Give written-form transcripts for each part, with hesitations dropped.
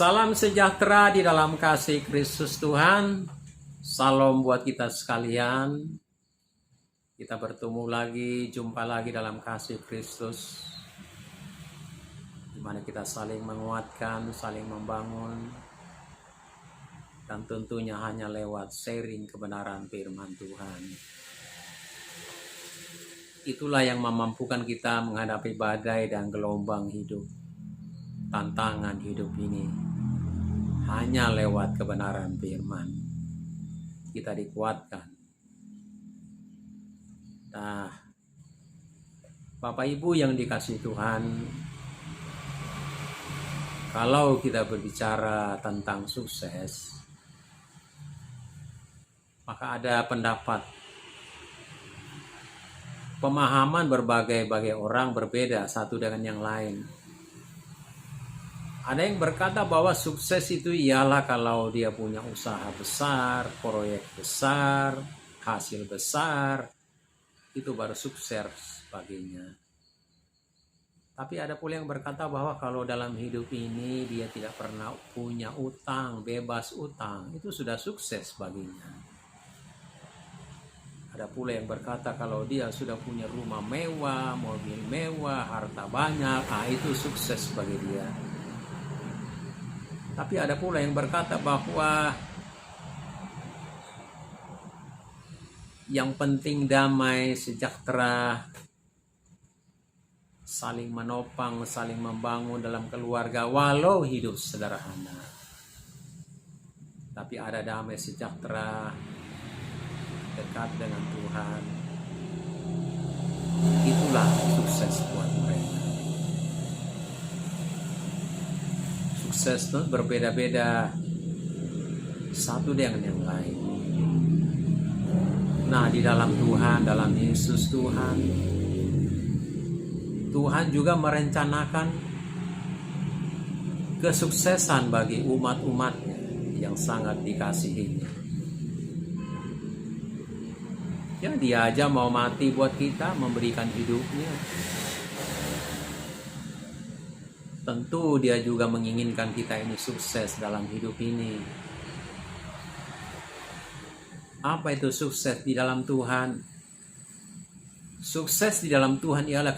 Salam sejahtera di dalam kasih Kristus Tuhan. Salam buat kita sekalian. Kita bertemu lagi, jumpa lagi dalam kasih Kristus, di mana kita saling menguatkan, saling membangun, dan tentunya hanya lewat sharing kebenaran firman Tuhan. Itulah yang memampukan kita menghadapi badai dan gelombang hidup, tantangan hidup ini. Hanya lewat kebenaran firman kita dikuatkan. Nah, Bapak Ibu yang dikasihi Tuhan, kalau kita berbicara tentang sukses, maka ada pendapat, pemahaman berbagai orang berbeda satu dengan yang lain. Ada yang berkata bahwa sukses itu ialah kalau dia punya usaha besar, proyek besar, hasil besar, itu baru sukses baginya. Tapi ada pula yang berkata bahwa kalau dalam hidup ini dia tidak pernah punya utang, bebas utang, itu sudah sukses baginya. Ada pula yang berkata kalau dia sudah punya rumah mewah, mobil mewah, harta banyak, itu sukses bagi dia. Tapi ada pula yang berkata bahwa yang penting damai, sejahtera, saling menopang, saling membangun dalam keluarga walau hidup sederhana. Tapi ada damai sejahtera, dekat dengan Tuhan. Itulah sukses buat mereka. Sukses itu berbeda-beda satu dengan yang lain. Nah, di dalam Tuhan, dalam Yesus Tuhan juga merencanakan kesuksesan bagi umat-umatnya yang sangat dikasihinya. Ya, dia aja mau mati buat kita, memberikan hidupnya. Tentu dia juga menginginkan kita ini sukses dalam hidup ini. Apa itu sukses di dalam Tuhan? Sukses di dalam Tuhan ialah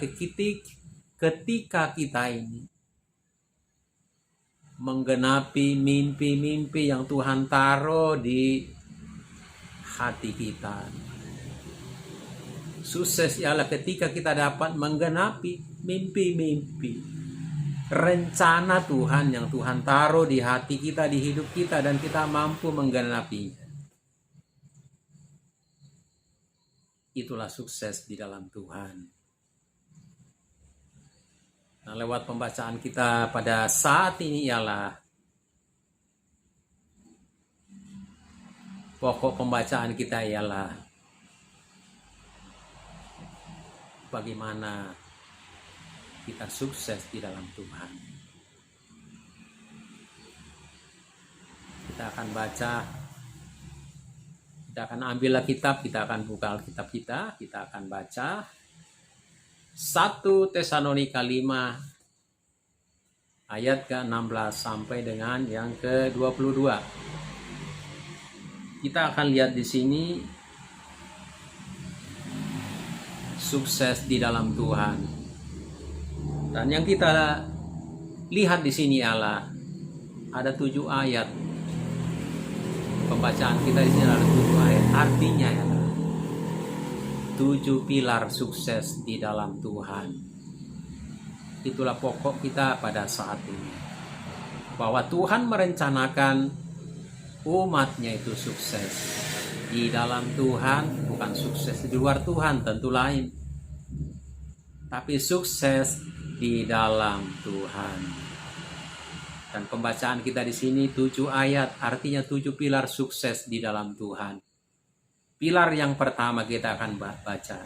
ketika kita ini menggenapi mimpi-mimpi yang Tuhan taruh di hati kita. Sukses ialah ketika kita dapat menggenapi mimpi-mimpi, rencana Tuhan yang Tuhan taruh di hati kita, di hidup kita, dan kita mampu menggenapinya. Itulah sukses di dalam Tuhan. Nah, lewat pembacaan kita pada saat ini ialah pokok pembacaan kita ialah bagaimana kita sukses di dalam Tuhan. Kita akan baca, kita akan ambil kitab, kita akan buka Alkitab kita akan baca 1 Tesalonika 5 ayat ke-16 sampai dengan yang ke-22. Kita akan lihat di sini sukses di dalam Tuhan. Dan yang kita lihat di sini adalah ada 7 ayat. Pembacaan kita di sini ada 7 ayat. Artinya adalah 7 pilar sukses di dalam Tuhan. Itulah pokok kita pada saat ini. Bahwa Tuhan merencanakan umatnya itu sukses. Di dalam Tuhan, bukan sukses di luar Tuhan, tentu lain. Tapi sukses di dalam Tuhan. Dan pembacaan kita di sini 7 ayat, artinya 7 pilar sukses di dalam Tuhan. Pilar yang pertama kita akan baca.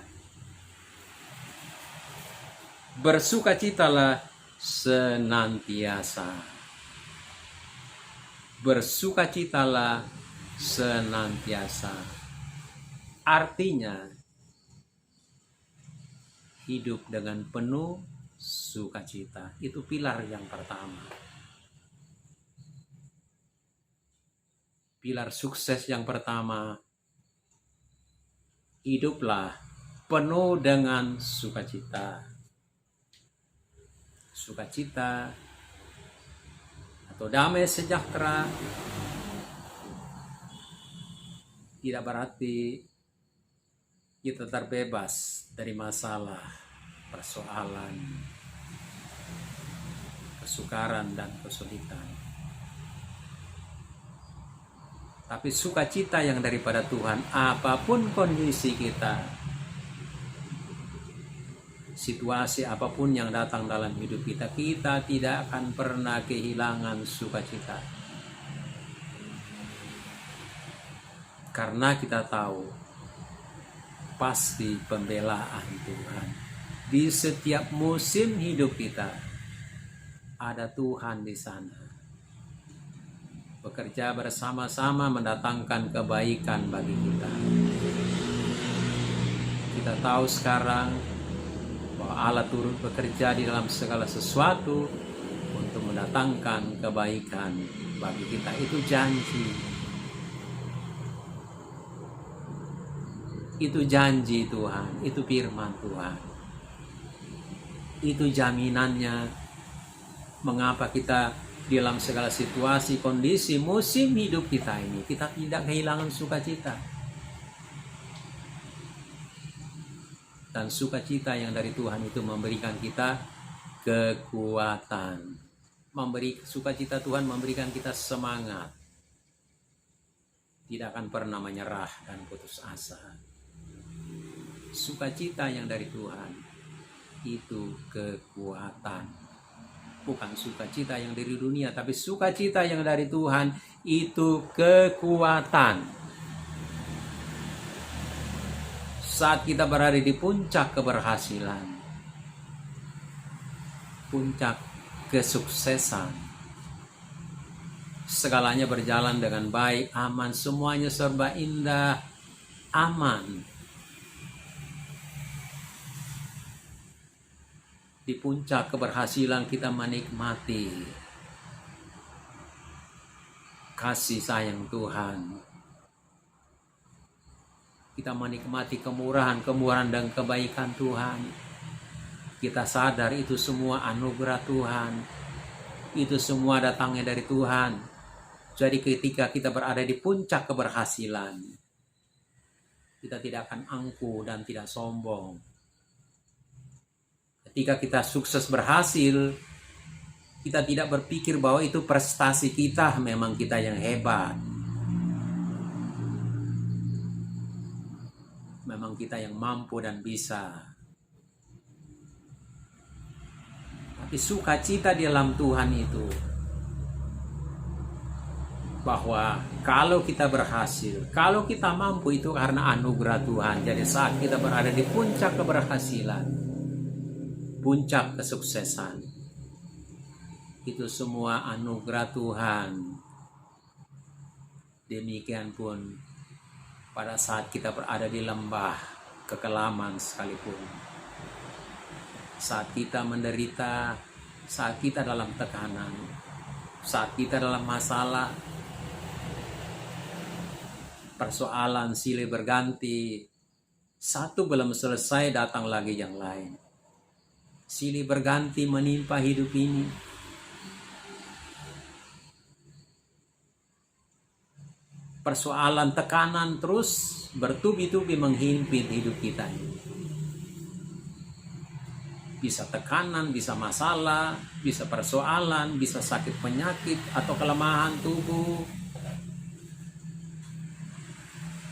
Bersukacitalah senantiasa. Bersukacitalah senantiasa. Artinya hidup dengan penuh sukacita. Itu pilar yang pertama. Pilar sukses yang pertama, hiduplah penuh dengan sukacita. Sukacita atau damai sejahtera tidak berarti kita terbebas dari masalah, persoalan, kesukaran dan kesulitan. Tapi sukacita yang daripada Tuhan, apapun kondisi kita, situasi apapun yang datang dalam hidup kita, kita tidak akan pernah kehilangan sukacita. Karena kita tahu pasti pembelaan Tuhan. Di setiap musim hidup kita ada Tuhan di sana. Bekerja bersama-sama mendatangkan kebaikan bagi kita. Kita tahu sekarang bahwa Allah turut bekerja di dalam segala sesuatu untuk mendatangkan kebaikan bagi kita. Itu janji. Itu janji Tuhan, itu firman Tuhan. Itu jaminannya mengapa kita dalam segala situasi, kondisi, musim hidup kita ini, kita tidak kehilangan sukacita. Dan sukacita yang dari Tuhan itu memberikan kita kekuatan. Sukacita Tuhan memberikan kita semangat. Tidak akan pernah menyerah dan putus asa. Sukacita yang dari Tuhan itu kekuatan. Bukan sukacita yang dari dunia, tapi sukacita yang dari Tuhan itu kekuatan. Saat kita berada di puncak keberhasilan, puncak kesuksesan, segalanya berjalan dengan baik, aman, semuanya serba indah, aman. Di puncak keberhasilan kita menikmati kasih sayang Tuhan. Kita menikmati kemurahan dan kebaikan Tuhan. Kita sadar itu semua anugerah Tuhan. Itu semua datangnya dari Tuhan. Jadi ketika kita berada di puncak keberhasilan, kita tidak akan angkuh dan tidak sombong. Ketika kita sukses berhasil, kita tidak berpikir bahwa itu prestasi kita, memang kita yang hebat. Memang kita yang mampu dan bisa. Tapi sukacita di dalam Tuhan itu, bahwa kalau kita berhasil, kalau kita mampu, itu karena anugerah Tuhan. Jadi saat kita berada di puncak keberhasilan, puncak kesuksesan, itu semua anugerah Tuhan. Demikian pun pada saat kita berada di lembah kekelaman sekalipun, saat kita menderita, saat kita dalam tekanan, saat kita dalam masalah, persoalan silih berganti, satu belum selesai datang lagi yang lain. Silih berganti menimpa hidup ini. Persoalan tekanan terus bertubi-tubi menghimpit hidup kita ini. Bisa tekanan, bisa masalah, bisa persoalan, bisa sakit penyakit atau kelemahan tubuh.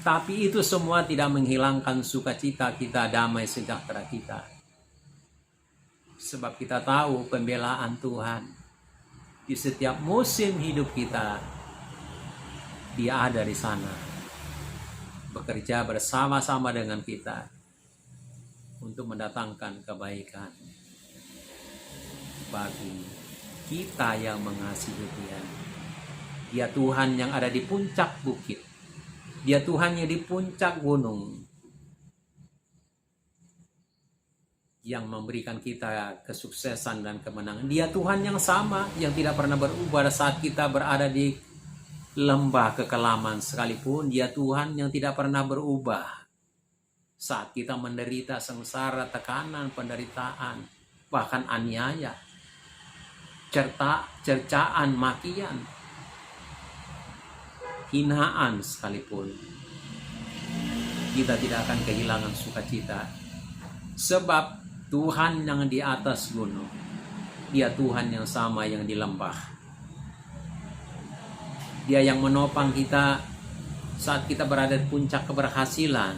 Tapi itu semua tidak menghilangkan sukacita kita, damai sejahtera kita. Sebab kita tahu pembelaan Tuhan di setiap musim hidup kita, Dia ada di sana, bekerja bersama-sama dengan kita untuk mendatangkan kebaikan bagi kita yang mengasihi Dia. Dia Tuhan yang ada di puncak bukit, Dia Tuhan yang di puncak gunung, yang memberikan kita kesuksesan dan kemenangan. Dia Tuhan yang sama, yang tidak pernah berubah saat kita berada di lembah kekelaman sekalipun, Dia Tuhan yang tidak pernah berubah. Saat kita menderita sengsara, tekanan, penderitaan, bahkan aniaya, cercaan, makian, hinaan sekalipun, kita tidak akan kehilangan sukacita. Sebab Tuhan yang di atas gunung, Dia Tuhan yang sama yang di lembah. Dia yang menopang kita saat kita berada di puncak keberhasilan.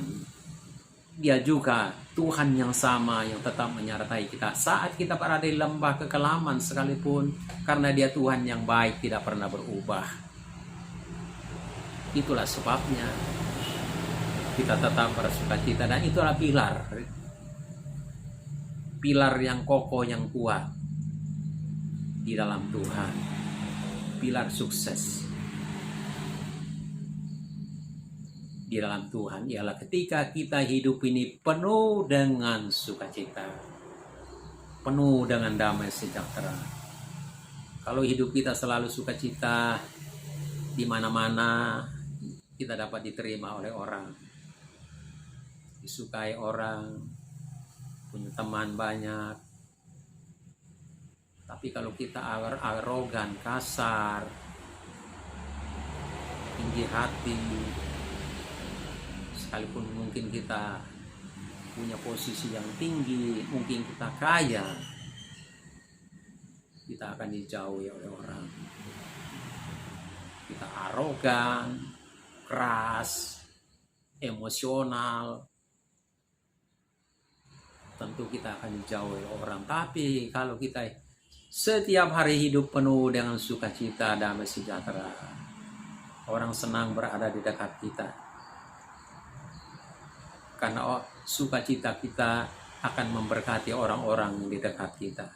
Dia juga Tuhan yang sama yang tetap menyertai kita saat kita berada di lembah kekelaman sekalipun, karena Dia Tuhan yang baik, tidak pernah berubah. Itulah sebabnya kita tetap bersukacita, dan itulah pilar yang kokoh, yang kuat di dalam Tuhan, pilar sukses di dalam Tuhan ialah ketika kita hidup ini penuh dengan sukacita, penuh dengan damai sejahtera. Kalau hidup kita selalu sukacita, di mana-mana kita dapat diterima oleh orang, disukai orang, punya teman banyak. Tapi kalau kita arogan, kasar, tinggi hati, sekalipun mungkin kita punya posisi yang tinggi, mungkin kita kaya, kita akan dijauhi oleh orang. Kita arogan, keras, emosional, tentu kita akan dijauhi oleh orang. Tapi kalau kita setiap hari hidup penuh dengan sukacita, damai sejahtera, orang senang berada di dekat kita. Karena sukacita kita akan memberkati orang-orang di dekat kita.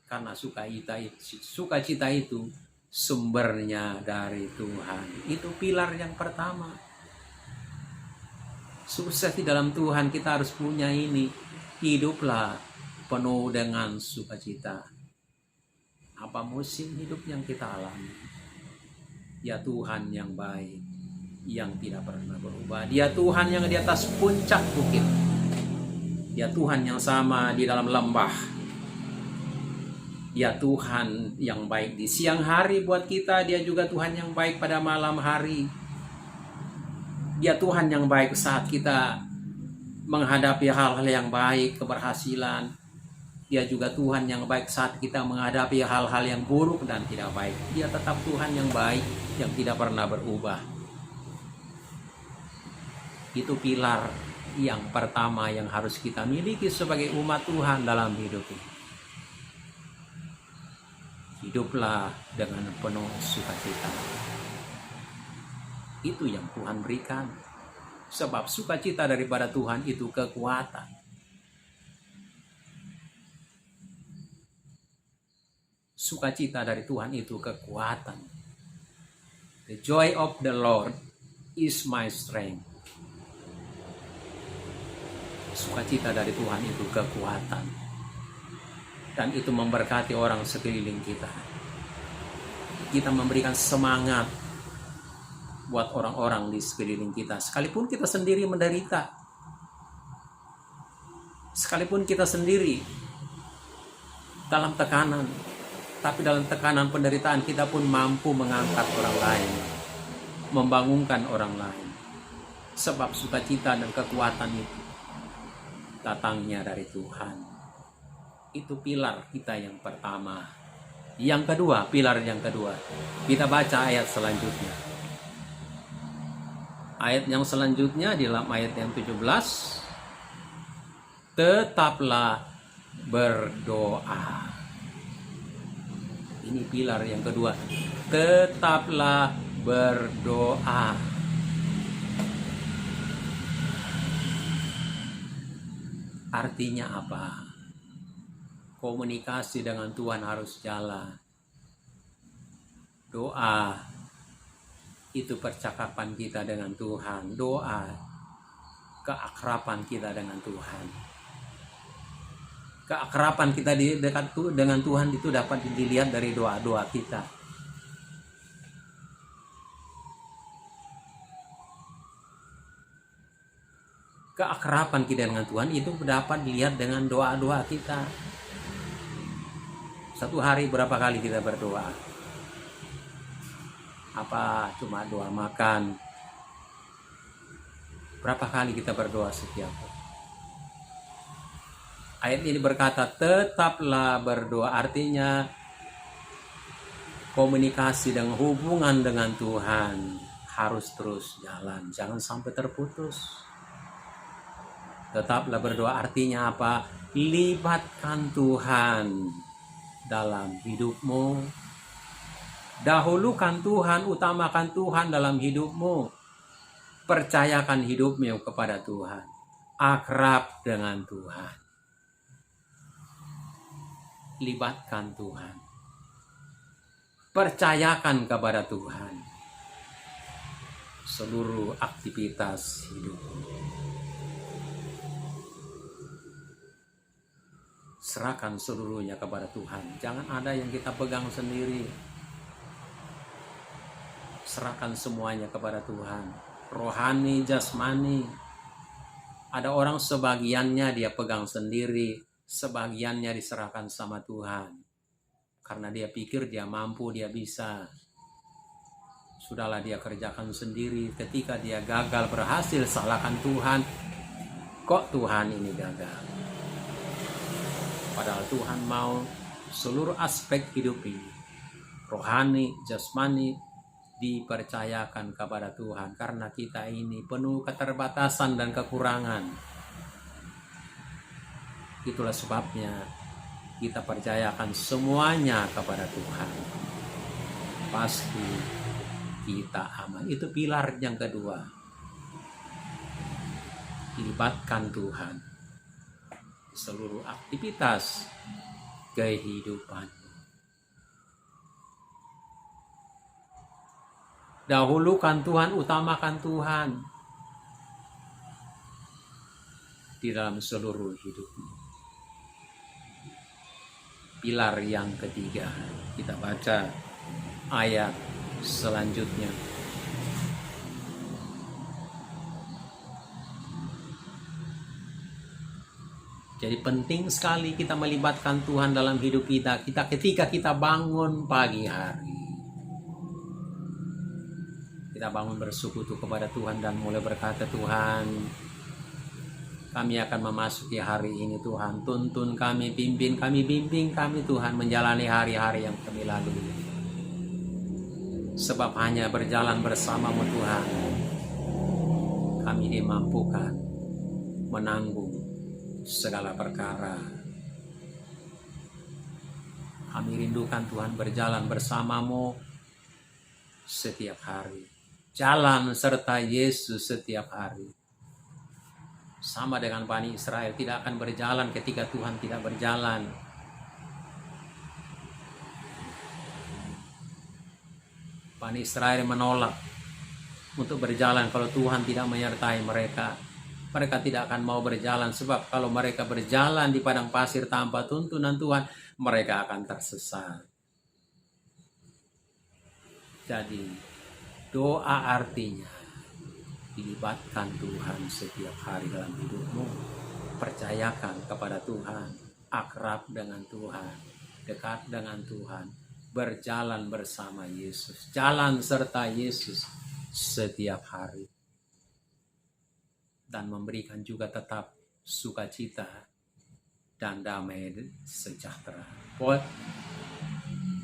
Karena sukacita itu sumbernya dari Tuhan. Itu pilar yang pertama. Sukses di dalam Tuhan kita harus punya ini. Hiduplah penuh dengan sukacita. Apa musim hidup yang kita alami? Ya Tuhan yang baik, yang tidak pernah berubah. Dia Tuhan yang di atas puncak bukit. Dia Tuhan yang sama di dalam lembah. Dia Tuhan yang baik di siang hari buat kita. Dia juga Tuhan yang baik pada malam hari. Dia Tuhan yang baik saat kita menghadapi hal-hal yang baik, keberhasilan. Dia juga Tuhan yang baik saat kita menghadapi hal-hal yang buruk dan tidak baik. Dia tetap Tuhan yang baik, yang tidak pernah berubah. Itu pilar yang pertama yang harus kita miliki sebagai umat Tuhan dalam hidup ini. Hiduplah dengan penuh sukacita. Itu yang Tuhan berikan. Sebab sukacita daripada Tuhan itu kekuatan. Sukacita dari Tuhan itu kekuatan. The joy of the Lord is my strength. Sukacita dari Tuhan itu kekuatan, dan itu memberkati orang sekeliling kita. Kita memberikan semangat buat orang-orang di sekeliling kita, sekalipun kita sendiri menderita, sekalipun kita sendiri dalam tekanan, tapi dalam tekanan penderitaan kita pun mampu mengangkat orang lain, membangunkan orang lain. Sebab sukacita dan kekuatan itu datangnya dari Tuhan. Itu pilar kita yang pertama. Yang kedua, pilar yang kedua, kita baca ayat selanjutnya. Ayat yang selanjutnya di dalam ayat yang 17, tetaplah berdoa. Ini pilar yang kedua, tetaplah berdoa. Artinya apa? Komunikasi dengan Tuhan harus jalan. Doa itu percakapan kita dengan Tuhan. Doa keakraban kita dengan Tuhan. Keakraban kita di dekat dengan Tuhan itu dapat dilihat dari doa-doa kita. keakraban kita dengan Tuhan itu dapat dilihat dengan doa-doa kita. Satu hari berapa kali kita berdoa? Apa cuma doa makan? Berapa kali kita berdoa setiap hari? Ayat ini berkata tetaplah berdoa, artinya komunikasi dan hubungan dengan Tuhan harus terus jalan, jangan sampai terputus. Tetaplah berdoa artinya apa? Libatkan Tuhan dalam hidupmu. Dahulukan Tuhan, utamakan Tuhan dalam hidupmu. Percayakan hidupmu kepada Tuhan. Akrab dengan Tuhan. Libatkan Tuhan. Percayakan kepada Tuhan seluruh aktivitas hidupmu. Serahkan seluruhnya kepada Tuhan. Jangan ada yang kita pegang sendiri. Serahkan semuanya kepada Tuhan. Rohani, jasmani. Ada orang sebagiannya dia pegang sendiri, sebagiannya diserahkan sama Tuhan. Karena dia pikir dia mampu, dia bisa. Sudahlah dia kerjakan sendiri. Ketika dia gagal berhasil, salahkan Tuhan. Kok Tuhan ini gagal? Padahal Tuhan mau seluruh aspek hidup ini, rohani, jasmani, dipercayakan kepada Tuhan. Karena kita ini penuh keterbatasan dan kekurangan. Itulah sebabnya kita percayakan semuanya kepada Tuhan. Pasti kita aman. Itu pilar yang kedua. Libatkan Tuhan seluruh aktivitas kehidupan. Dahulukan Tuhan, utamakan Tuhan di dalam seluruh hidupmu. Pilar yang ketiga, kita baca ayat selanjutnya. Jadi penting sekali kita melibatkan Tuhan dalam hidup kita. Ketika kita bangun pagi hari, kita bangun bersekutu kepada Tuhan dan mulai berkata, Tuhan, kami akan memasuki hari ini, Tuhan. Tuntun kami, bimbing kami Tuhan menjalani hari-hari yang kami lalui. Sebab hanya berjalan bersamamu Tuhan, kami dimampukan menanggung segala perkara. Kami rindukan Tuhan berjalan bersamamu setiap hari. Jalan serta Yesus setiap hari. Sama dengan Bani Israel, tidak akan berjalan ketika Tuhan tidak berjalan. Bani Israel menolak untuk berjalan kalau Tuhan tidak menyertai mereka. Mereka tidak akan mau berjalan, sebab kalau mereka berjalan di padang pasir tanpa tuntunan Tuhan, mereka akan tersesat. Jadi, doa artinya dilibatkan Tuhan setiap hari dalam hidupmu. Percayakan kepada Tuhan, akrab dengan Tuhan, dekat dengan Tuhan, berjalan bersama Yesus, jalan serta Yesus setiap hari. Dan memberikan juga tetap sukacita dan damai sejahtera.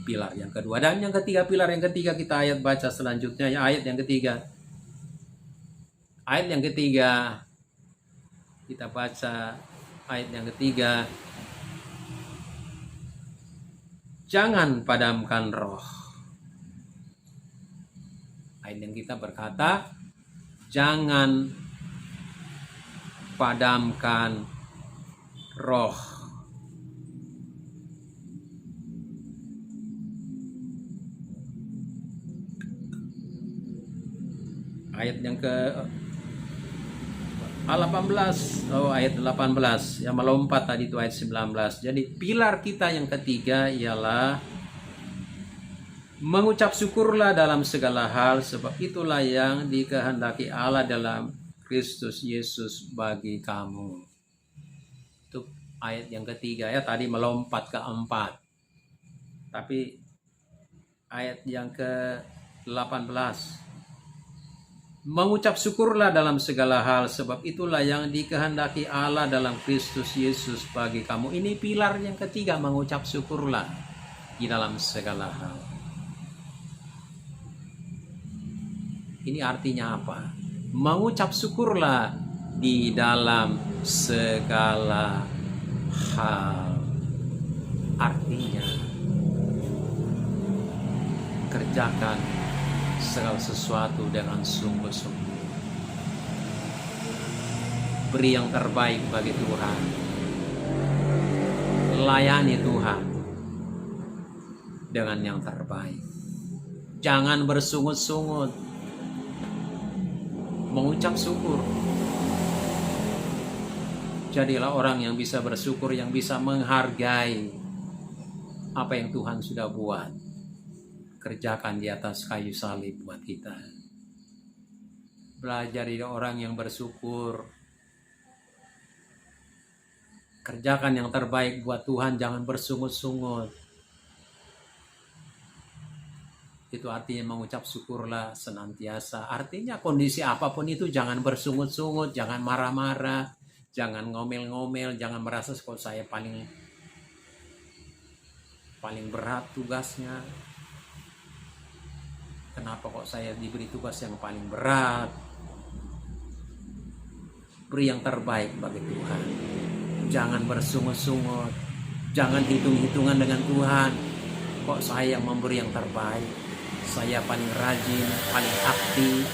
Pilar yang kedua. Dan yang ketiga, pilar yang ketiga kita baca selanjutnya. Ayat yang ketiga. Ayat yang ketiga. Kita baca ayat yang ketiga. Jangan padamkan roh. Ayat yang kita berkata, jangan padamkan roh. Ayat yang ke 18, ayat 18 yang melompat tadi itu ayat 19. Jadi pilar kita yang ketiga ialah mengucap syukurlah dalam segala hal, sebab itulah yang dikehendaki Allah dalam Kristus Yesus bagi kamu. Itu ayat yang ketiga ya, tadi melompat ke 4. Tapi ayat yang ke-18. Mengucap syukurlah dalam segala hal, sebab itulah yang dikehendaki Allah dalam Kristus Yesus bagi kamu. Ini pilar yang ketiga, mengucap syukurlah di dalam segala hal. Ini artinya apa? Mengucap syukurlah di dalam segala hal. Artinya kerjakan segala sesuatu dengan sungguh-sungguh. Beri yang terbaik bagi Tuhan. Layani Tuhan dengan yang terbaik. Jangan bersungut-sungut. Mengucap syukur. Jadilah orang yang bisa bersyukur, yang bisa menghargai apa yang Tuhan sudah buat. Kerjakan di atas kayu salib buat kita. Belajar dari orang yang bersyukur. Kerjakan yang terbaik buat Tuhan, jangan bersungut-sungut. Itu artinya mengucap syukurlah senantiasa. Artinya kondisi apapun itu jangan bersungut-sungut, jangan marah-marah, jangan ngomel-ngomel, jangan merasa kok saya paling berat tugasnya. Kenapa kok saya diberi tugas yang paling berat? Beri yang terbaik bagi Tuhan. Jangan bersungut-sungut. Jangan hitung-hitungan dengan Tuhan. Kok saya yang memberi yang terbaik? Saya paling rajin, paling aktif.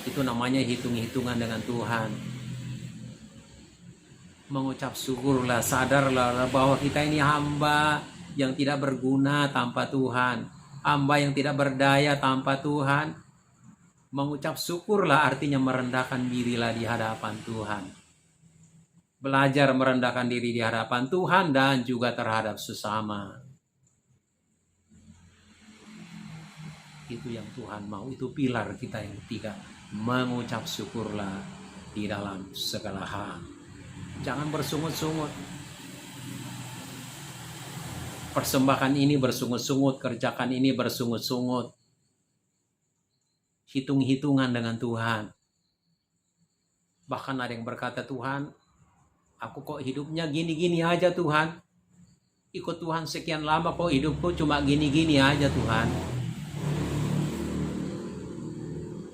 Itu namanya hitung-hitungan dengan Tuhan. Mengucap syukurlah, sadarlah bahwa kita ini hamba yang tidak berguna tanpa Tuhan. Hamba yang tidak berdaya tanpa Tuhan. Mengucap syukurlah artinya merendahkan dirilah di hadapan Tuhan. Belajar merendahkan diri di hadapan Tuhan dan juga terhadap sesama. Itu yang Tuhan mau. Itu pilar kita yang ketiga. Mengucap syukurlah di dalam segala hal. Jangan bersungut-sungut. Persembahkan ini bersungut-sungut, kerjakan ini bersungut-sungut. Hitung-hitungan dengan Tuhan. Bahkan ada yang berkata, Tuhan, aku kok hidupnya gini-gini aja Tuhan. Ikut Tuhan sekian lama kok hidupku cuma gini-gini aja Tuhan.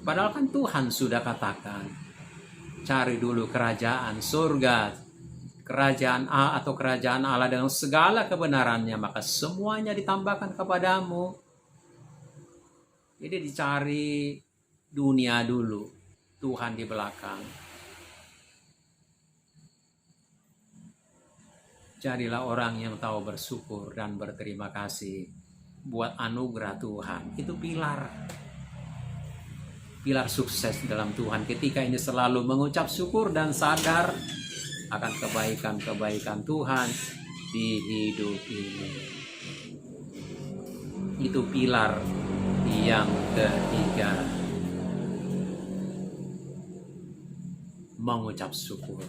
Padahal kan Tuhan sudah katakan, cari dulu kerajaan surga, kerajaan A atau kerajaan Allah dengan segala kebenarannya, maka semuanya ditambahkan kepadamu. Jadi dicari dunia dulu, Tuhan di belakang. Jadilah orang yang tahu bersyukur dan berterima kasih buat anugerah Tuhan. Itu pilar sukses dalam Tuhan. Ketika ini selalu mengucap syukur dan sadar akan kebaikan-kebaikan Tuhan di hidup ini. Itu pilar yang ketiga. Mengucap syukur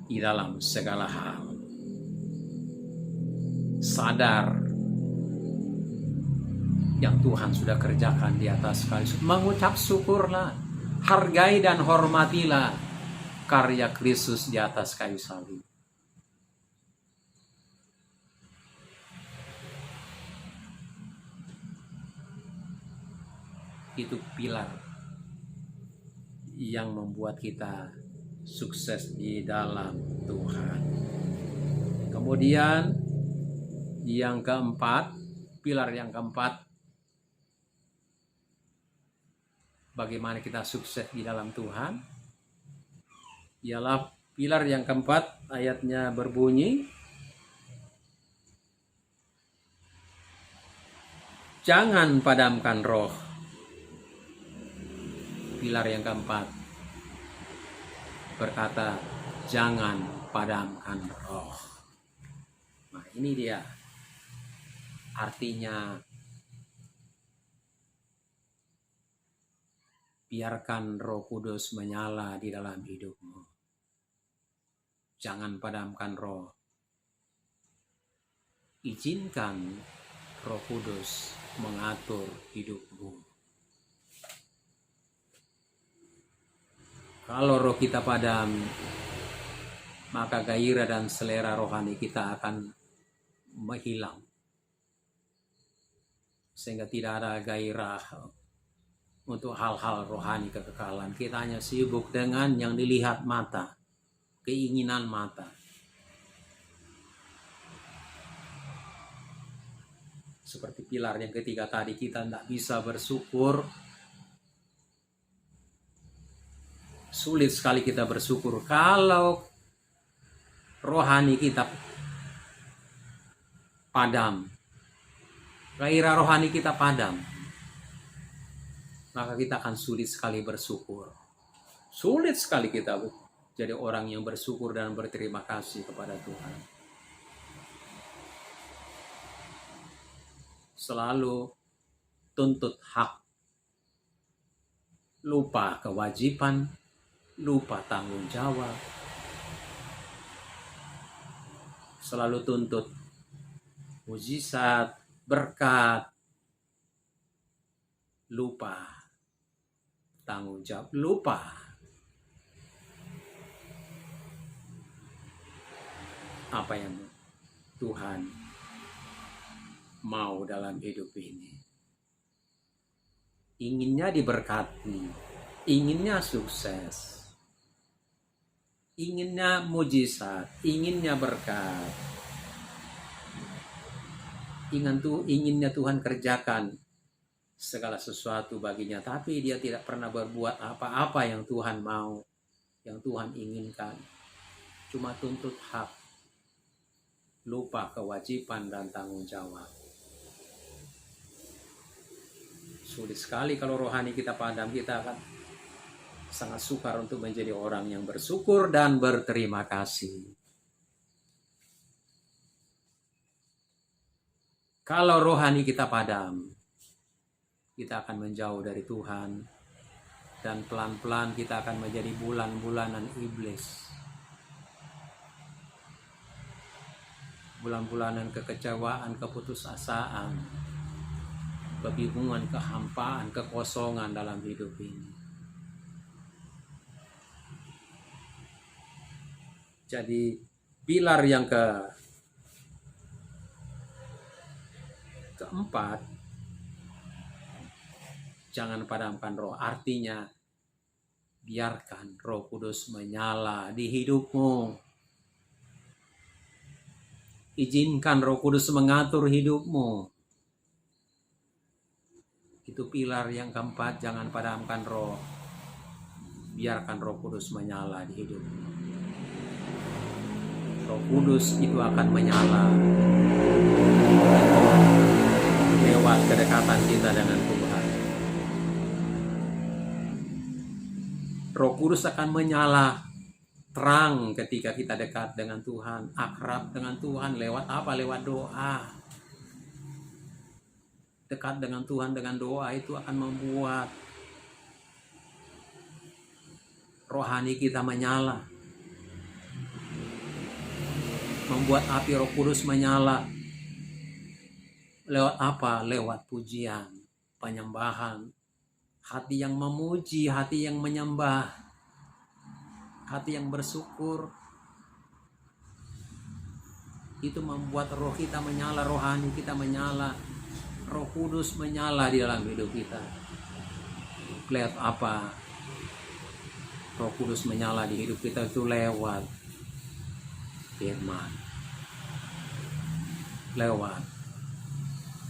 di dalam segala hal. Sadar yang Tuhan sudah kerjakan di atas kayu. Mengucap syukurlah, hargai dan hormatilah karya Kristus di atas kayu salib. Itu pilar yang membuat kita sukses di dalam Tuhan. Kemudian yang keempat, pilar yang keempat, bagaimana kita sukses di dalam Tuhan, ialah pilar yang keempat, ayatnya berbunyi, jangan padamkan roh. Pilar yang keempat berkata, jangan padamkan roh. Nah, ini dia artinya Biarkan Roh Kudus menyala di dalam hidupmu. Jangan padamkan roh. Izinkan Roh Kudus mengatur hidupmu. Kalau roh kita padam, maka gairah dan selera rohani kita akan menghilang. Sehingga tidak ada gairah untuk hal-hal rohani kekekalan. Kita hanya sibuk dengan yang dilihat mata, keinginan mata. Seperti pilar yang ketiga tadi, kita tidak bisa bersyukur. Sulit sekali kita bersyukur kalau rohani kita padam. Gairah rohani kita padam. Maka kita akan sulit sekali bersyukur. Sulit sekali kita jadi orang yang bersyukur dan berterima kasih kepada Tuhan. Selalu tuntut hak, lupa kewajiban, lupa tanggung jawab. Selalu tuntut mujizat, berkat, lupa tanggung jawab, lupa apa yang Tuhan mau dalam hidup ini. Inginnya diberkati, inginnya sukses, inginnya mujizat, inginnya berkat, inginnya Tuhan kerjakan segala sesuatu baginya, tapi dia tidak pernah berbuat apa-apa yang Tuhan mau, yang Tuhan inginkan. Cuma tuntut hak, lupa kewajiban dan tanggung jawab. Sulit sekali kalau rohani kita padam. Kita akan sangat sukar untuk menjadi orang yang bersyukur dan berterima kasih. Kalau rohani kita padam, kita akan menjauh dari Tuhan, dan pelan-pelan kita akan menjadi bulan-bulanan iblis. Bulan-bulanan kekecewaan, keputusasaan, kebingungan, kehampaan, kekosongan dalam hidup ini. Jadi pilar yang keempat, jangan padamkan roh. Artinya biarkan Roh Kudus menyala di hidupmu. Izinkan Roh Kudus mengatur hidupmu. Itu pilar yang keempat, jangan padamkan roh. Biarkan Roh Kudus menyala di hidupmu. Roh Kudus itu akan menyala lewat kedekatan kita dengan Tuhan. Roh Kudus akan menyala terang ketika kita dekat dengan Tuhan, akrab dengan Tuhan. Lewat apa? Lewat doa. Dekat dengan Tuhan dengan doa itu akan membuat rohani kita menyala. Membuat api Roh Kudus menyala. Lewat apa? Lewat pujian, penyembahan. Hati yang memuji, hati yang menyembah, hati yang bersyukur. Itu membuat roh kita menyala, rohani kita menyala. Roh Kudus menyala di dalam hidup kita. Lewat apa? Roh Kudus menyala di hidup kita itu lewat firman, lewat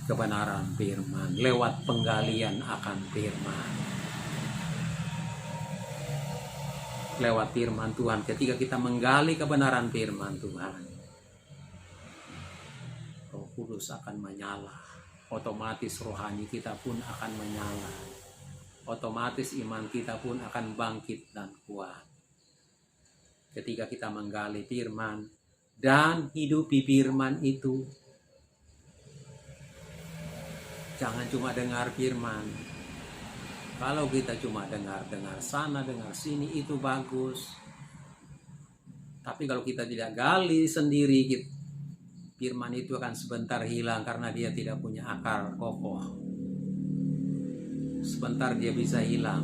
kebenaran firman, lewat penggalian akan firman. Lewat firman Tuhan, ketika kita menggali kebenaran firman Tuhan, Roh Kudus akan menyala. Otomatis rohani kita pun akan menyala. Otomatis iman kita pun akan bangkit dan kuat. Ketika kita menggali firman dan hidupi firman itu. Jangan cuma dengar firman, Kalau kita cuma dengar sana, dengar sini, itu bagus. Tapi kalau kita tidak gali sendiri, firman itu akan sebentar hilang karena dia tidak punya akar kokoh. Sebentar dia bisa hilang.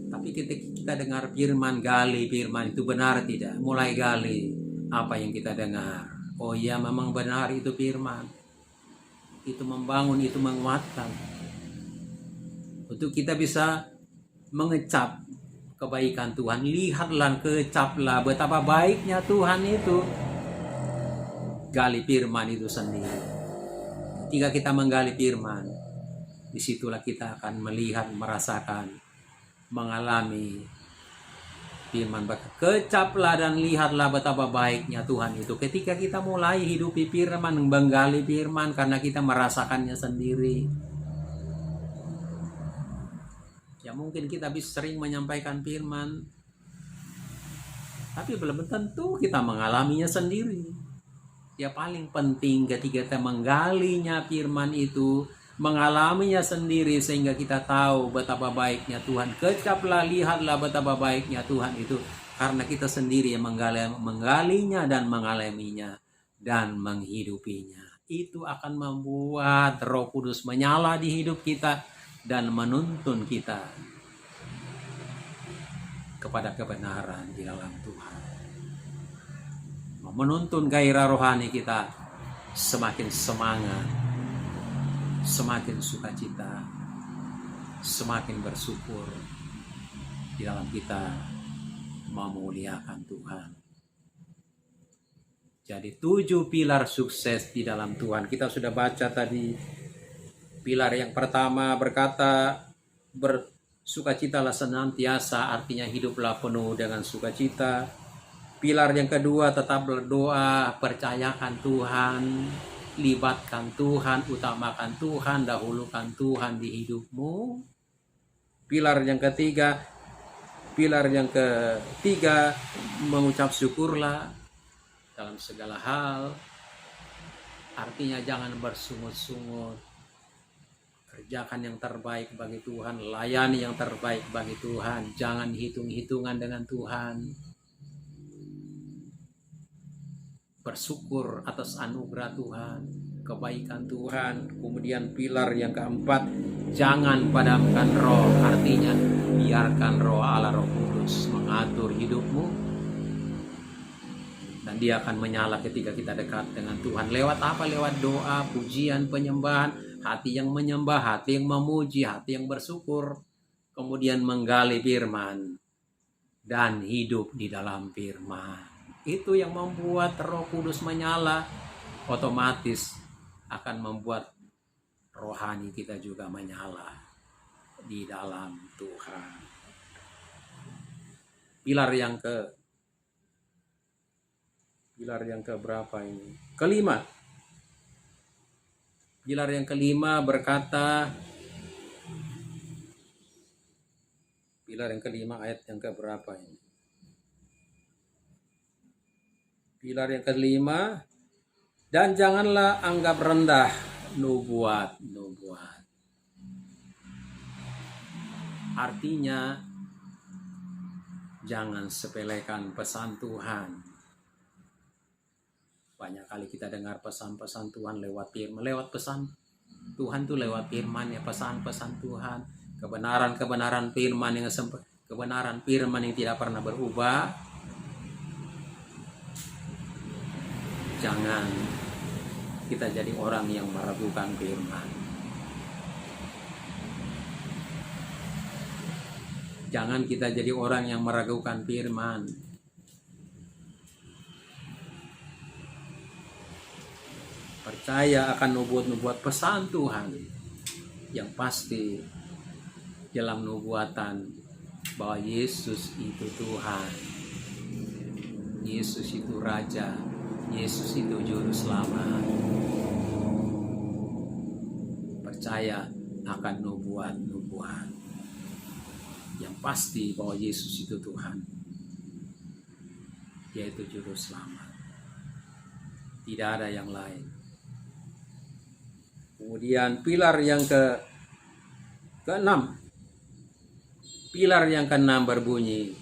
Tapi ketika kita dengar firman, gali firman itu benar tidak? Mulai gali apa yang kita dengar. Oh iya, memang benar itu firman. Itu membangun, itu menguatkan. Untuk kita bisa mengecap kebaikan Tuhan. Lihatlah, kecaplah betapa baiknya Tuhan itu. Gali firman itu sendiri. Ketika kita menggali firman, disitulah kita akan melihat, merasakan, mengalami firman. Kecaplah dan lihatlah betapa baiknya Tuhan itu. Ketika kita mulai hidupi firman, menggali firman, karena kita merasakannya sendiri. Ya mungkin kita bisa sering menyampaikan firman, tapi belum tentu kita mengalaminya sendiri. Ya paling penting ketika kita menggalinya firman itu, mengalaminya sendiri sehingga kita tahu betapa baiknya Tuhan. Kecaplah, lihatlah betapa baiknya Tuhan itu, karena kita sendiri yang menggalinya dan mengalaminya dan menghidupinya. Itu akan membuat Roh Kudus menyala di hidup kita dan menuntun kita kepada kebenaran di dalam Tuhan. Menuntun gairah rohani kita semakin semangat, semakin sukacita, semakin bersyukur di dalam kita memuliakan Tuhan. Jadi 7 pilar sukses di dalam Tuhan. Kita sudah baca tadi. Pilar yang pertama berkata, bersukacitalah senantiasa, artinya hiduplah penuh dengan sukacita. Pilar yang kedua, tetap berdoa, percayakan Tuhan, libatkan Tuhan, utamakan Tuhan, dahulukan Tuhan di hidupmu. Pilar yang ketiga, mengucap syukurlah dalam segala hal. Artinya jangan bersungut-sungut. Kerjakan yang terbaik bagi Tuhan, layani yang terbaik bagi Tuhan. Jangan hitung-hitungan dengan Tuhan. Bersyukur atas anugerah Tuhan, kebaikan Tuhan. Kemudian pilar yang keempat, jangan padamkan roh. Artinya biarkan roh Allah, Roh Kudus mengatur hidupmu. Dan dia akan menyala ketika kita dekat dengan Tuhan. Lewat apa? Lewat doa, pujian, penyembahan. Hati yang menyembah, hati yang memuji, hati yang bersyukur. Kemudian menggali firman dan hidup di dalam firman. Itu yang membuat Roh Kudus menyala. Otomatis akan membuat rohani kita juga menyala di dalam Tuhan. Pilar yang ke berapa ini? Kelima. Pilar yang kelima berkata, pilar yang kelima ayat yang ke berapa ini? Pilar yang kelima, dan janganlah anggap rendah nubuat. Artinya jangan sepelekan pesan Tuhan. Banyak kali kita dengar pesan-pesan Tuhan lewat firman, lewat pesan Tuhan tuh lewat firman ya, pesan-pesan Tuhan, kebenaran firman yang tidak pernah berubah. Jangan kita jadi orang yang meragukan firman. Jangan kita jadi orang yang meragukan firman. Percaya akan nubuat-nubuat pesan Tuhan yang pasti dalam nubuatan bahwa Yesus itu Tuhan, Yesus itu Raja, Yesus itu Juru Selamat. Percaya akan nubuat-nubuat yang pasti bahwa Yesus itu Tuhan, yaitu Juru Selamat. Tidak ada yang lain. Kemudian pilar yang Keenam, pilar yang keenam berbunyi.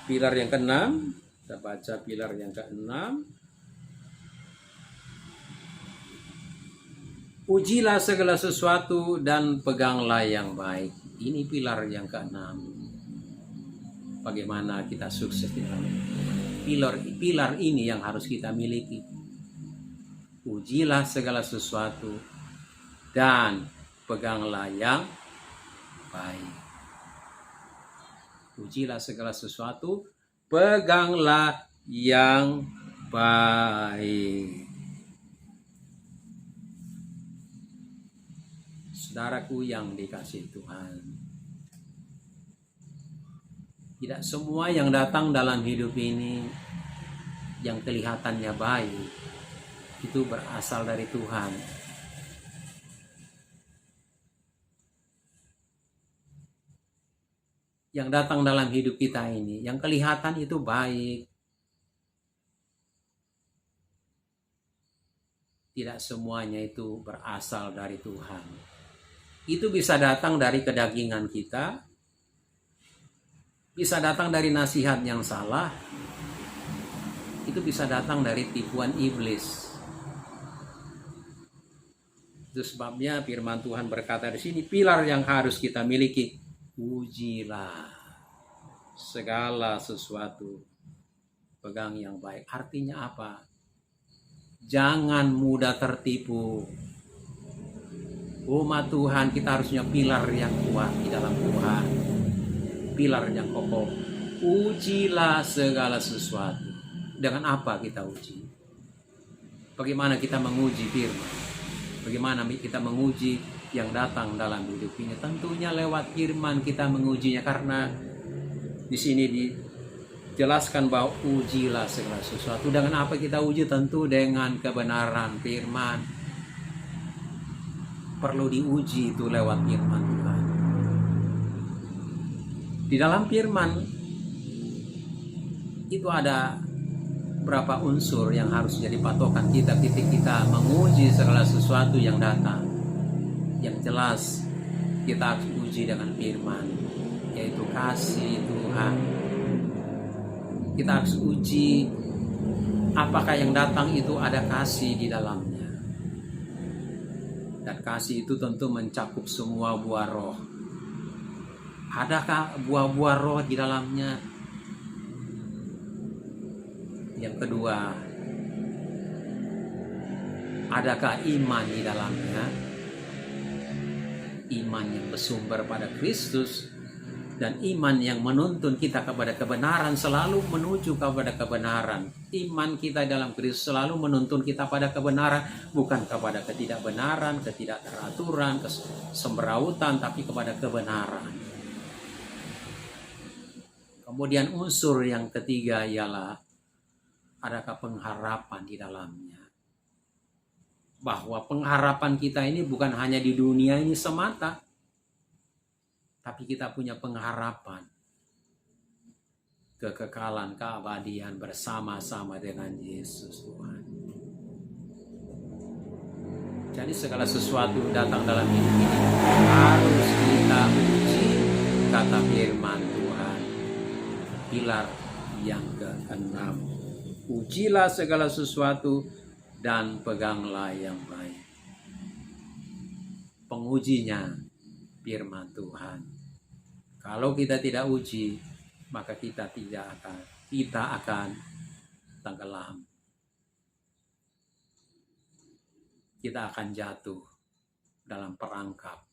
Pilar yang keenam, kita baca pilar yang keenam. Ujilah segala sesuatu dan peganglah yang baik. Ini pilar yang keenam. Bagaimana kita sukses di dalam pilar ini yang harus kita miliki. Ujilah segala sesuatu dan peganglah yang baik. Ujilah segala sesuatu, peganglah yang baik. Saudaraku yang dikasihi Tuhan, tidak semua yang datang dalam hidup ini yang kelihatannya baik itu berasal dari Tuhan. Yang datang dalam hidup kita ini, yang kelihatan itu baik, tidak semuanya itu berasal dari Tuhan. Itu bisa datang dari kedagingan kita, bisa datang dari nasihat yang salah, itu bisa datang dari tipuan iblis. Itu sebabnya firman Tuhan berkata di sini, pilar yang harus kita miliki, ujilah segala sesuatu, pegang yang baik. Artinya apa? Jangan mudah tertipu. Umat Tuhan, kita harusnya pilar yang kuat di dalam Tuhan, pilar yang kokoh. Ujilah segala sesuatu. Dengan apa kita uji? Bagaimana kita menguji firman? Bagaimana kita menguji yang datang dalam hidup ini? Tentunya lewat firman kita mengujinya, karena di sini dijelaskan bahwa ujilah segala sesuatu. Dengan apa kita uji? Tentu dengan kebenaran firman. Perlu diuji itu lewat firman Tuhan. Di dalam firman itu ada berapa unsur yang harus jadi patokan kita ketika kita menguji segala sesuatu yang datang. Yang jelas kita harus uji dengan firman, yaitu kasih Tuhan. Kita harus uji apakah yang datang itu ada kasih di dalamnya. Dan kasih itu tentu mencakup semua buah roh. Adakah buah-buah roh di dalamnya? Yang kedua, adakah iman di dalamnya? Iman yang bersumber pada Kristus dan iman yang menuntun kita kepada kebenaran, selalu menuju kepada kebenaran. Iman kita dalam Kristus selalu menuntun kita pada kebenaran, bukan kepada ketidakbenaran, ketidakteraturan, kesemberautan, tapi kepada kebenaran. Kemudian unsur yang ketiga ialah adakah pengharapan di dalamnya. Bahwa pengharapan kita ini bukan hanya di dunia ini semata, tapi kita punya pengharapan kekekalan, keabadian bersama-sama dengan Yesus Tuhan. Jadi segala sesuatu datang dalam hidup ini harus kita uji, kata firman Tuhan. Pilar yang ke-6, ujilah segala sesuatu dan peganglah yang baik. Pengujinya firman Tuhan. Kalau kita tidak uji, maka kita akan tenggelam. Kita akan jatuh dalam perangkap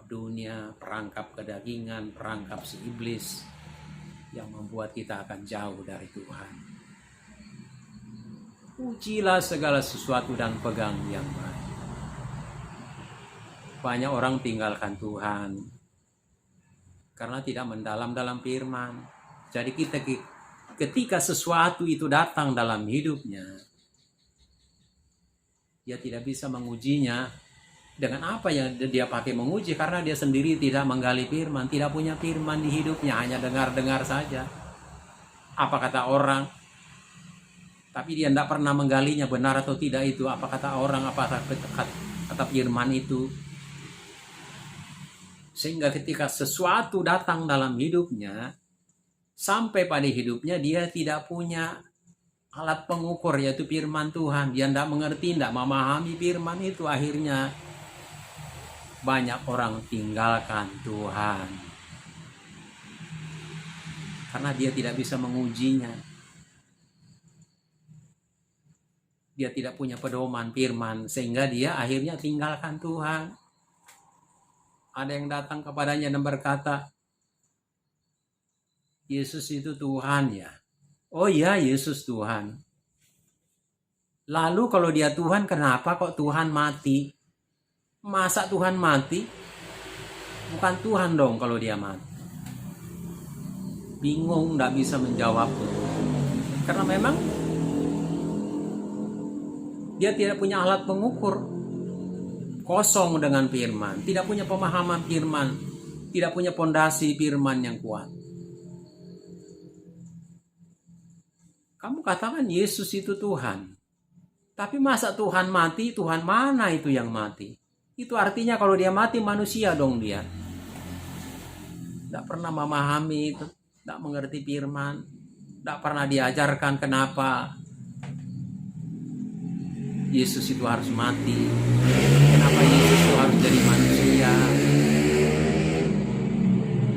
dunia, perangkap kedagingan, perangkap si iblis yang membuat kita akan jauh dari Tuhan. Ujilah segala sesuatu dan pegang yang baik. Banyak orang tinggalkan Tuhan karena tidak mendalam dalam firman. Jadi ketika sesuatu itu datang dalam hidupnya, dia tidak bisa mengujinya. Dengan apa yang dia pakai menguji? Karena dia sendiri tidak menggali firman, tidak punya firman di hidupnya, hanya dengar-dengar saja. Apa kata orang? Tapi dia tidak pernah menggalinya, benar atau tidak itu. Apa kata orang, apa kata firman itu. Sehingga ketika sesuatu datang dalam hidupnya, sampai pada hidupnya dia tidak punya alat pengukur, yaitu firman Tuhan. Dia tidak mengerti, tidak memahami firman itu. Akhirnya banyak orang tinggalkan Tuhan. Karena dia tidak bisa mengujinya. Dia tidak punya pedoman firman, sehingga dia akhirnya tinggalkan Tuhan. Ada yang datang kepadanya dan berkata, Yesus itu Tuhan ya. Oh iya, Yesus Tuhan. Lalu kalau dia Tuhan, kenapa kok Tuhan mati? Masa Tuhan mati? Bukan Tuhan dong kalau dia mati. Bingung, tidak bisa menjawab. Karena memang dia tidak punya alat pengukur. Kosong dengan firman, tidak punya pemahaman firman, tidak punya pondasi firman yang kuat. Kamu katakan Yesus itu Tuhan, tapi masa Tuhan mati? Tuhan mana itu yang mati? Itu artinya kalau dia mati, manusia dong dia. Tidak pernah memahami, tidak mengerti firman, tidak pernah diajarkan kenapa Yesus itu harus mati, kenapa Yesus itu harus jadi manusia.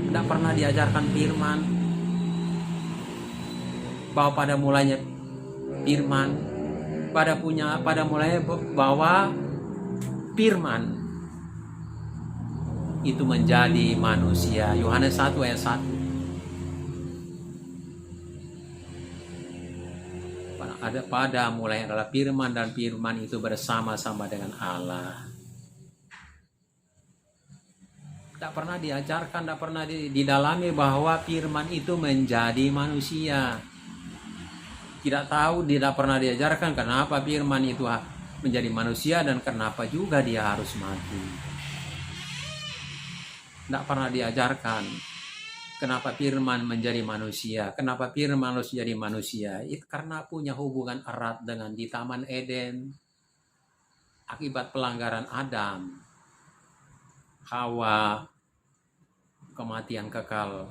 Tidak pernah diajarkan firman, bahwa pada mulanya firman, pada mulanya bahwa firman itu menjadi manusia. Yohanes 1 ayat 1. Pada mulanya adalah firman, dan firman itu bersama-sama dengan Allah. Tidak pernah diajarkan, tidak pernah didalami bahwa firman itu menjadi manusia. Tidak tahu, tidak pernah diajarkan kenapa firman itu menjadi manusia dan kenapa juga dia harus mati. Tidak pernah diajarkan kenapa firman menjadi manusia. Kenapa firman harus jadi manusia? Itu karena punya hubungan erat dengan di Taman Eden. Akibat pelanggaran Adam, Hawa, kematian kekal.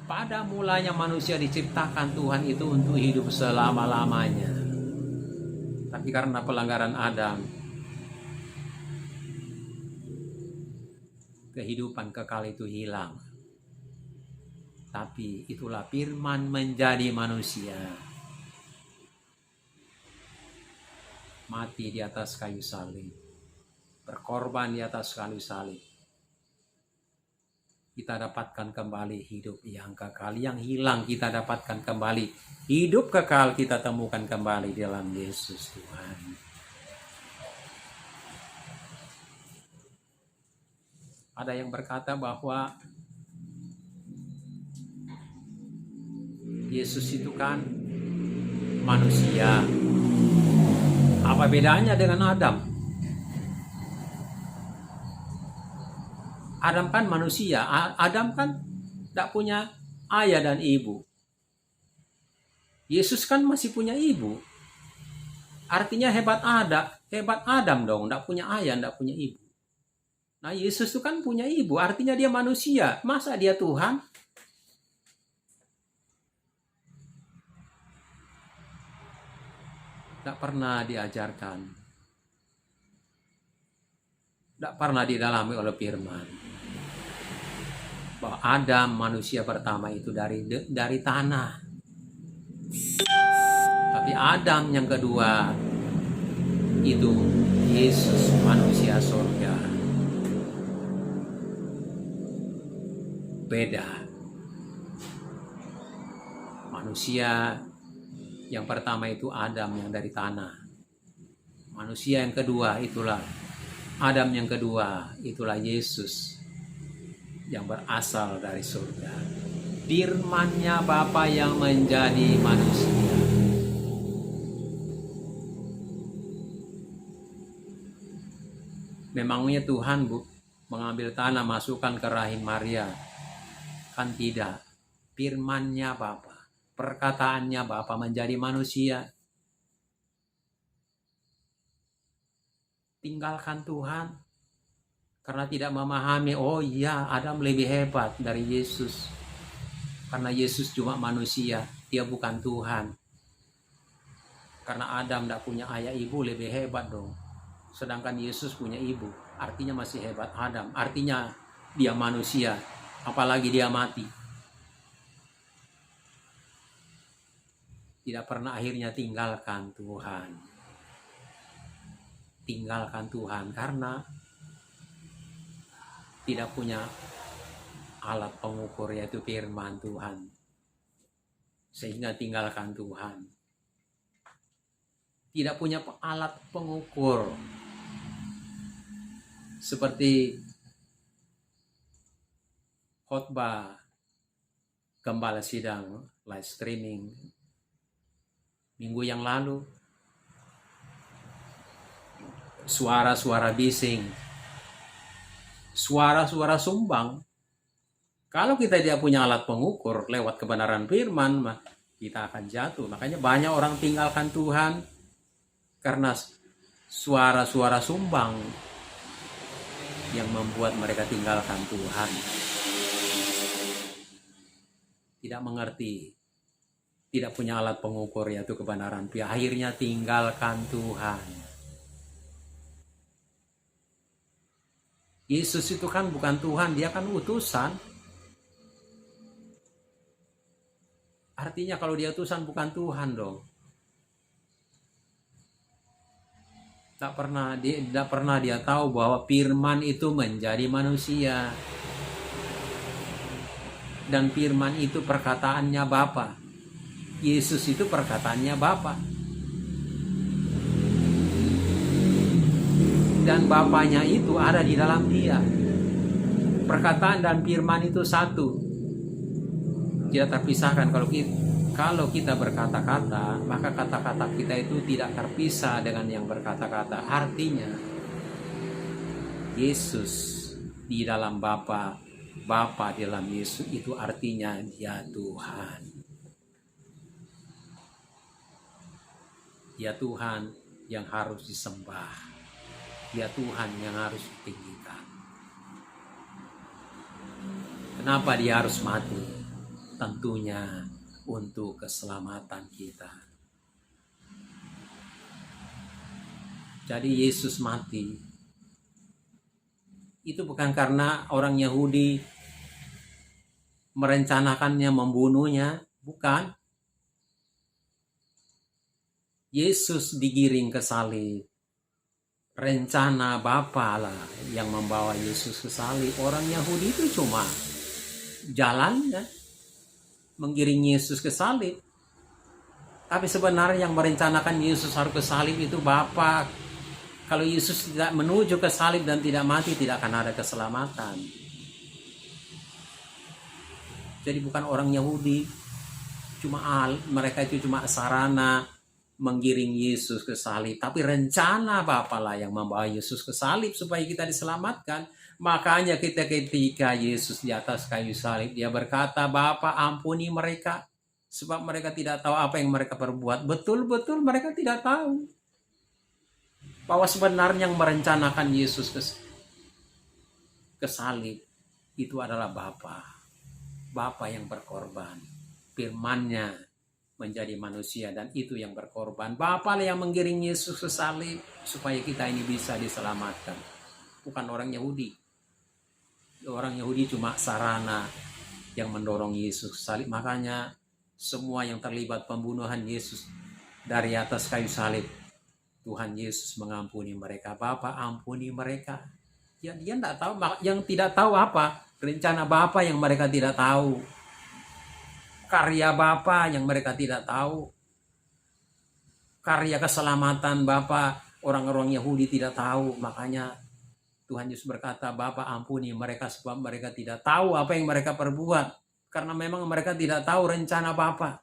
Pada mulanya manusia diciptakan Tuhan itu untuk hidup selama-lamanya. Tapi karena pelanggaran Adam, kehidupan kekal itu hilang. Tapi itulah firman menjadi manusia. Mati di atas kayu salib. Berkorban di atas kayu salib. Kita dapatkan kembali hidup yang kekal. Yang hilang kita dapatkan kembali. Hidup kekal kita temukan kembali dalam Yesus Tuhan. Ada yang berkata bahwa Yesus itu kan manusia. Apa bedanya dengan Adam? Adam kan manusia. Adam kan tidak punya ayah dan ibu. Yesus kan masih punya ibu. Artinya hebat Adam dong. Tidak punya ayah, tidak punya ibu. Nah, Yesus itu kan punya ibu. Artinya dia manusia. Masa dia Tuhan? Tidak pernah diajarkan. Tidak pernah didalami oleh firman. Bahwa Adam manusia pertama itu dari tanah. Tapi Adam yang kedua itu Yesus manusia surga. Beda. Manusia yang pertama itu Adam yang dari tanah. Manusia yang kedua itulah Adam yang kedua, itulah Yesus yang berasal dari surga. Firman-Nya Bapa yang menjadi manusia. Memangnya Tuhan mengambil tanah masukkan ke rahim Maria? Kan tidak. Firman-Nya Bapa, perkataannya Bapa menjadi manusia. tinggalkan Tuhan karena tidak memahami, oh iya, Adam lebih hebat dari Yesus. Karena Yesus cuma manusia, dia bukan Tuhan. Karena Adam tidak punya ayah ibu, lebih hebat dong. Sedangkan Yesus punya ibu, artinya masih hebat Adam. Artinya dia manusia, apalagi dia mati. Tidak pernah akhirnya tinggalkan Tuhan. Tinggalkan Tuhan karena tidak punya alat pengukur, yaitu firman Tuhan, sehingga tinggalkan Tuhan. Tidak punya alat pengukur seperti khotbah gembala sidang live streaming minggu yang lalu, suara-suara bising, suara-suara sumbang. Kalau kita tidak punya alat pengukur lewat kebenaran firman, kita akan jatuh. Makanya banyak orang tinggalkan Tuhan karena suara-suara sumbang yang membuat mereka tinggalkan Tuhan. Tidak mengerti, tidak punya alat pengukur yaitu kebenaran, akhirnya tinggalkan Tuhan. Yesus itu kan bukan Tuhan, dia kan utusan. Artinya kalau dia utusan bukan Tuhan dong. Tidak pernah dia tahu bahwa firman itu menjadi manusia. Dan firman itu perkataannya Bapa. Yesus itu perkataannya Bapa. Dan Bapanya itu ada di dalam dia. Perkataan dan firman itu satu, tidak terpisahkan. Kalau kita berkata-kata, maka kata-kata kita itu tidak terpisah dengan yang berkata-kata. Artinya Yesus di dalam Bapa, Bapa di dalam Yesus, itu artinya dia Tuhan. Dia Tuhan yang harus disembah. Dia Tuhan yang harus ditinggikan. Kenapa dia harus mati? Tentunya untuk keselamatan kita. Jadi Yesus mati itu bukan karena orang Yahudi merencanakannya membunuhnya, bukan. Yesus digiring ke salib. Rencana Bapa lah yang membawa Yesus ke salib. Orang Yahudi itu cuma jalannya menggiring Yesus ke salib. Tapi sebenarnya yang merencanakan Yesus harus ke salib itu Bapa. Kalau Yesus tidak menuju ke salib dan tidak mati, tidak akan ada keselamatan. Jadi bukan orang Yahudi, mereka itu cuma sarana menggiring Yesus ke salib, tapi rencana Bapa lah yang membawa Yesus ke salib supaya kita diselamatkan. Makanya ketika Yesus di atas kayu salib, dia berkata, Bapa ampuni mereka, sebab mereka tidak tahu apa yang mereka perbuat. Betul-betul mereka tidak tahu bahwa sebenarnya yang merencanakan Yesus ke salib itu adalah Bapa yang berkorban. Firman-Nya menjadi manusia dan itu yang berkorban. Bapa yang menggiring Yesus ke salib supaya kita ini bisa diselamatkan. Bukan orang Yahudi. Orang Yahudi cuma sarana yang mendorong Yesus ke salib. Makanya semua yang terlibat pembunuhan Yesus dari atas kayu salib, Tuhan Yesus mengampuni mereka. Bapa ampuni mereka. Ya, dia tidak tahu. Yang tidak tahu apa? Rencana Bapa yang mereka tidak tahu. Karya Bapa yang mereka tidak tahu. Karya keselamatan Bapa orang-orang Yahudi tidak tahu. Makanya Tuhan Yesus berkata, Bapa ampuni mereka sebab mereka tidak tahu apa yang mereka perbuat. Karena memang mereka tidak tahu rencana Bapa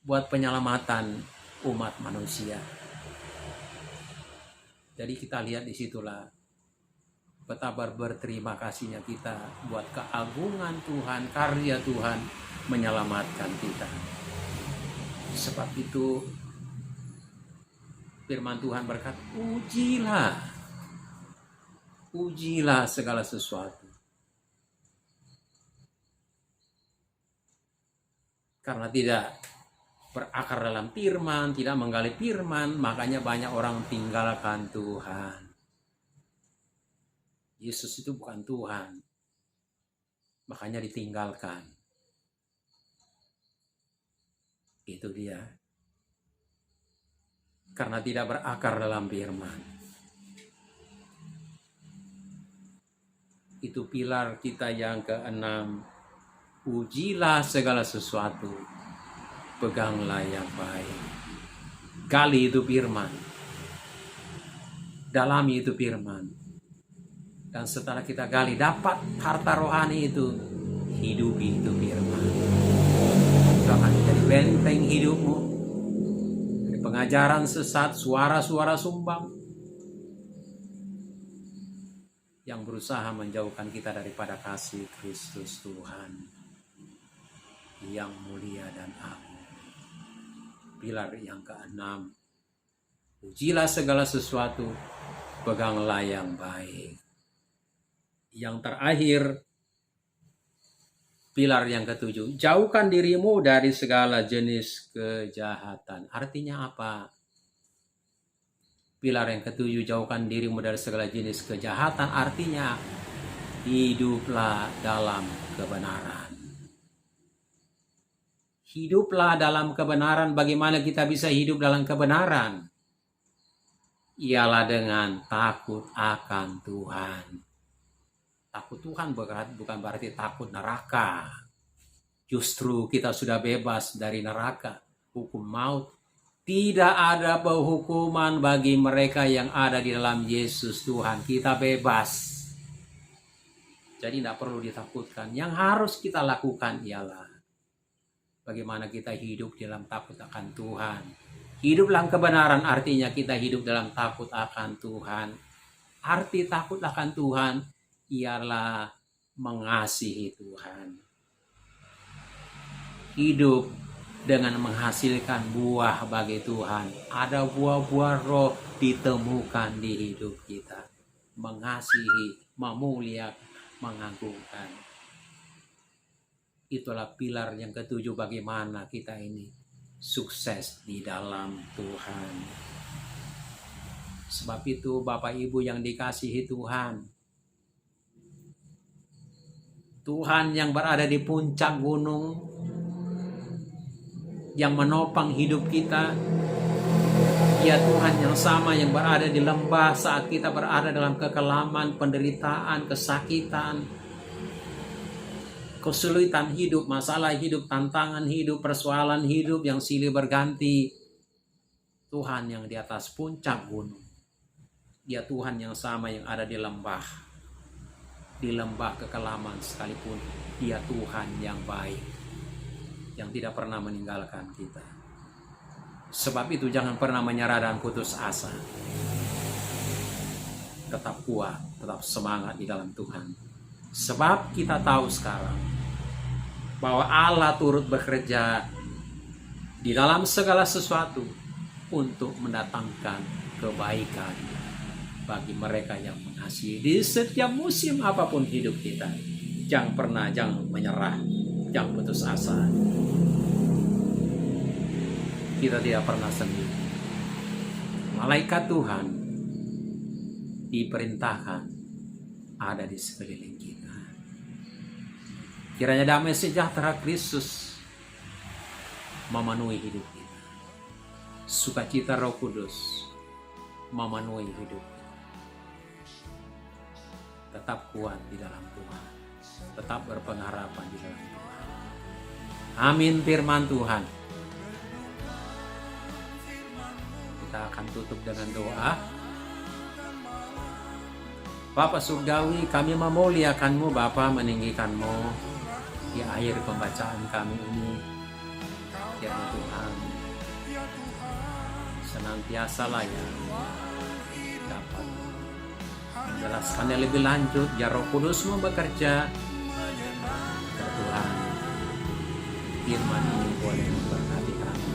buat penyelamatan umat manusia. Jadi kita lihat disitulah betapa berterima kasihnya kita buat keagungan Tuhan, karya Tuhan menyelamatkan kita. Sebab itu Firman Tuhan berkata, ujilah segala sesuatu. Karena tidak berakar dalam firman, tidak menggali firman, makanya banyak orang tinggalkan Tuhan. Yesus itu bukan Tuhan, makanya ditinggalkan. Itu dia. Karena tidak berakar dalam firman. Itu pilar kita yang keenam. Ujilah segala sesuatu, peganglah yang baik. Gali itu firman, dalami itu firman. Dan setelah kita gali, dapat harta rohani itu, hidupi itu firman. Itu akan menjadi benteng hidupmu dari pengajaran sesat, suara-suara sumbang yang berusaha menjauhkan kita daripada kasih Kristus Tuhan yang mulia dan agung. Pilar yang keenam, ujilah segala sesuatu, peganglah yang baik. Yang terakhir, pilar yang ketujuh, jauhkan dirimu dari segala jenis kejahatan. Artinya apa? Pilar yang ketujuh, jauhkan dirimu dari segala jenis kejahatan, artinya hiduplah dalam kebenaran. Hiduplah dalam kebenaran. Bagaimana kita bisa hidup dalam kebenaran? Ialah dengan takut akan Tuhan. Takut Tuhan bukan berarti takut neraka. Justru kita sudah bebas dari neraka, hukum maut. Tidak ada penghukuman bagi mereka yang ada di dalam Yesus Tuhan. Kita bebas. Jadi tidak perlu ditakutkan. Yang harus kita lakukan ialah bagaimana kita hidup dalam takut akan Tuhan. Hidup dalam kebenaran artinya kita hidup dalam takut akan Tuhan. Arti takut akan Tuhan ialah mengasihi Tuhan. Hidup dengan menghasilkan buah bagi Tuhan. Ada buah-buah roh ditemukan di hidup kita. Mengasihi, memuliakan, mengagungkan. Itulah pilar yang ketujuh bagaimana kita ini sukses di dalam Tuhan. Sebab itu Bapak Ibu yang dikasihi Tuhan, Tuhan yang berada di puncak gunung, yang menopang hidup kita, ya Tuhan yang sama yang berada di lembah saat kita berada dalam kekelaman, penderitaan, kesakitan, kesulitan hidup, masalah hidup, tantangan hidup, persoalan hidup yang silih berganti. Tuhan yang di atas puncak gunung, dia Tuhan yang sama yang ada di lembah kekelaman sekalipun, dia Tuhan yang baik, yang tidak pernah meninggalkan kita. Sebab itu jangan pernah menyerah dan putus asa. Tetap kuat, tetap semangat di dalam Tuhan. Sebab kita tahu sekarang bahwa Allah turut bekerja di dalam segala sesuatu untuk mendatangkan kebaikan bagi mereka yang mengasihi di setiap musim apapun hidup kita. Jangan menyerah, jangan putus asa. Kita tidak pernah sendiri. Malaikat Tuhan diperintahkan ada di sekeliling kita. Kiranya damai sejahtera Kristus memenuhi hidup kita. Sukacita Roh Kudus memenuhi hidup kita. Tetap kuat di dalam Tuhan. Tetap berpengharapan di dalam Tuhan. Amin firman Tuhan. Kita akan tutup dengan doa. Bapa Surgawi, kami memuliakan-Mu, Bapa, meninggikan-Mu di akhir pembacaan kami ini. Kiranya Tuhan senantiasa layak dapat menjelaskannya lebih lanjut, biar Roh Kudus-Mu bekerja. Tuhan, firman ini boleh memberkati kami.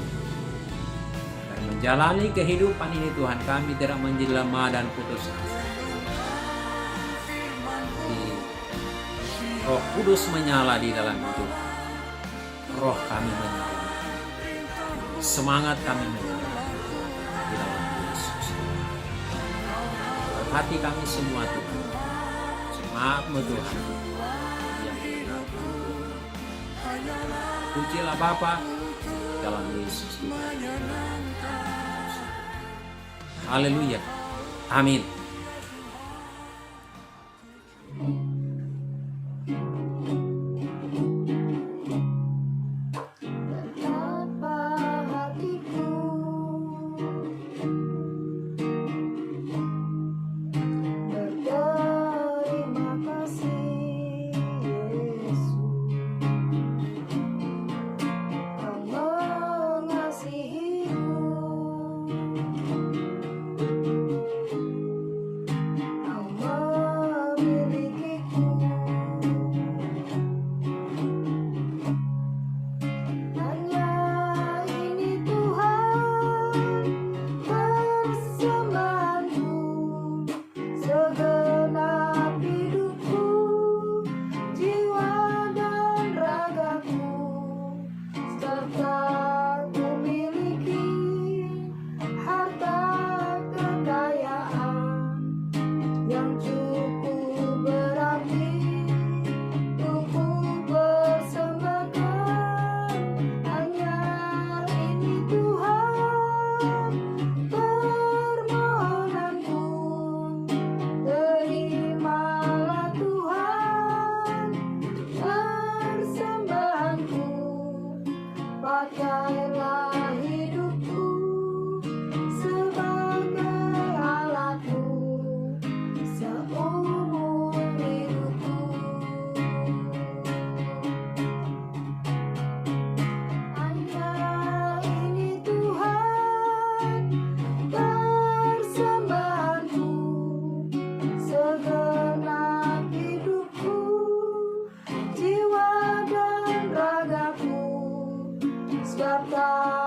Agar menjalani kehidupan ini Tuhan, kami tidak menjadi lemah dan putus asa. Roh Kudus menyala di dalam hidup. Roh kami menyala. Semangat kami menyala di dalam Yesus. Berkati kami semua Tuhan. Semangat-Mu Tuhan. Yang benar. Pujilah Bapa dalam Yesus Tuhan. Haleluya. Amin. Pakailah hidupku sebagai alatmu seumur hidupku. Hanya ini Tuhan persembahanku, segenap hidupku, jiwa dan ragaku. Sebab